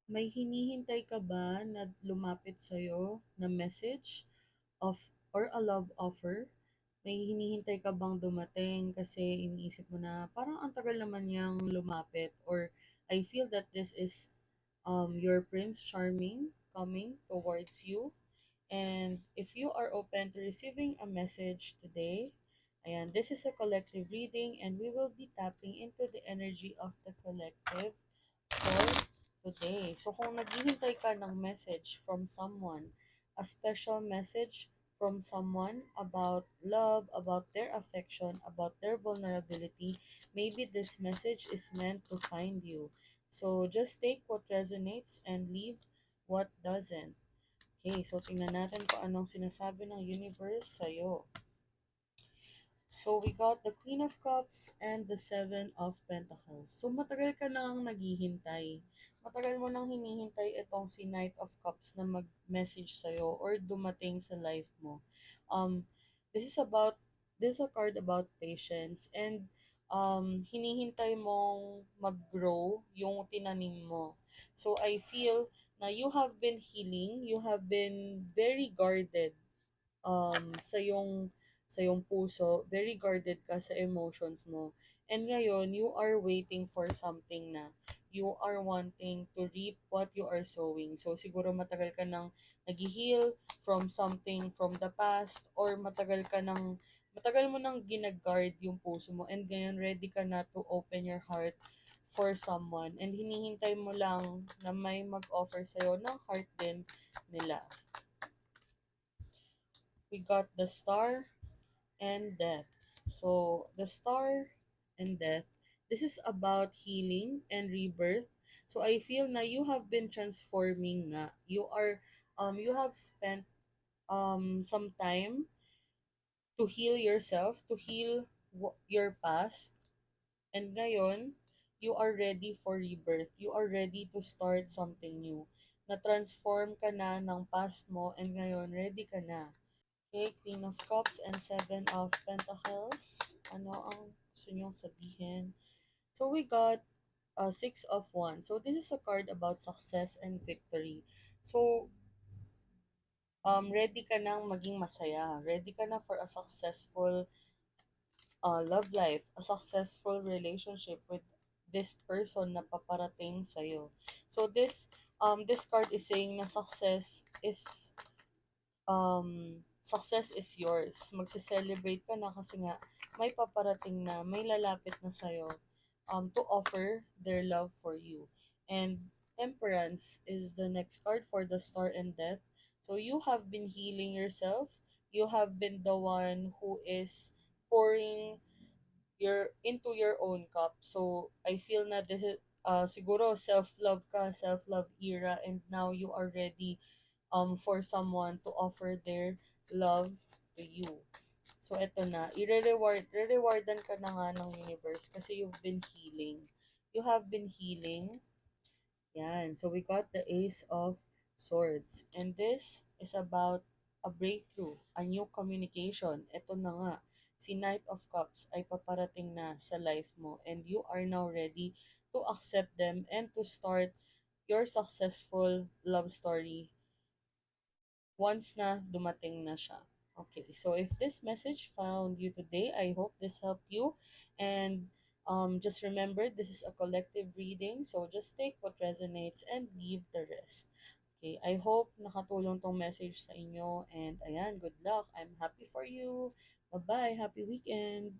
May hinihintay ka ba na lumapit sa'yo na message of or a love offer? May hinihintay ka bang dumating kasi iniisip mo na parang ang tagal naman niyang lumapit, or I feel that this is your Prince Charming coming towards you. And if you are open to receiving a message today, ayan, this is a collective reading and we will be tapping into the energy of the collective for today. So kung naghihintay ka ng message from someone, a special message from someone about love, about their affection, about their vulnerability, maybe this message is meant to find you. So just take what resonates and leave what doesn't. Okay, so tingnan natin kung anong sinasabi ng universe sa'yo. So, we got the Queen of Cups and the Seven of Pentacles. So, matagal ka nang naghihintay. Matagal mo nang hinihintay itong si Knight of Cups na mag-message sa'yo or dumating sa life mo. Um, this is about, this is a card about patience, and hinihintay mong mag-grow yung tinanim mo. So, I feel na you have been healing, you have been very guarded sa yung puso, very guarded ka sa emotions mo. And ngayon, you are waiting for something na you are wanting to reap what you are sowing. So, siguro matagal ka nang nag-heal from something from the past, or matagal mo nang ginagard yung puso mo, and ngayon ready ka na to open your heart for someone, and hinihintay mo lang na may mag-offer sa'yo ng heart din nila. We got the Star and Death. So, the Star and Death, this is about healing and rebirth. So, I feel na you have been transforming nga. You have spent some time to heal yourself, to heal your past, and ngayon, you are ready for rebirth. You are ready to start something new. Na-transform ka na ng past mo, and ngayon, ready ka na. Okay, Queen of Cups and Seven of Pentacles. Ano ang gusto niyong sabihin? So we got Six of Wands. So this is a card about success and victory. So ready ka nang maging masaya. Ready ka na for a successful love life, a successful relationship with this person na paparating sa'yo. So this card is saying na success is yours. Magse-celebrate ka na kasi nga may paparating na, may lalapit na sa'yo to offer their love for you. And Temperance is the next card for the Star and Death. So you have been healing yourself. You have been the one who is pouring into your own cup. So I feel na this is, siguro self-love ka, self-love era, and now you are ready for someone to offer their love to you. So eto na, re-rewardan ka na nga ng universe kasi you've been healing. You have been healing. Yan. So we got the Ace of Swords. And this is about a breakthrough, a new communication. Ito na nga, si Knight of Cups ay paparating na sa life mo, and you are now ready to accept them and to start your successful love story once na dumating na siya. Okay, so if this message found you today, I hope this helped you. And just remember, this is a collective reading, so just take what resonates and leave the rest. Okay, I hope nakatulong tong message sa inyo. And ayan, good luck. I'm happy for you. Bye-bye. Happy weekend.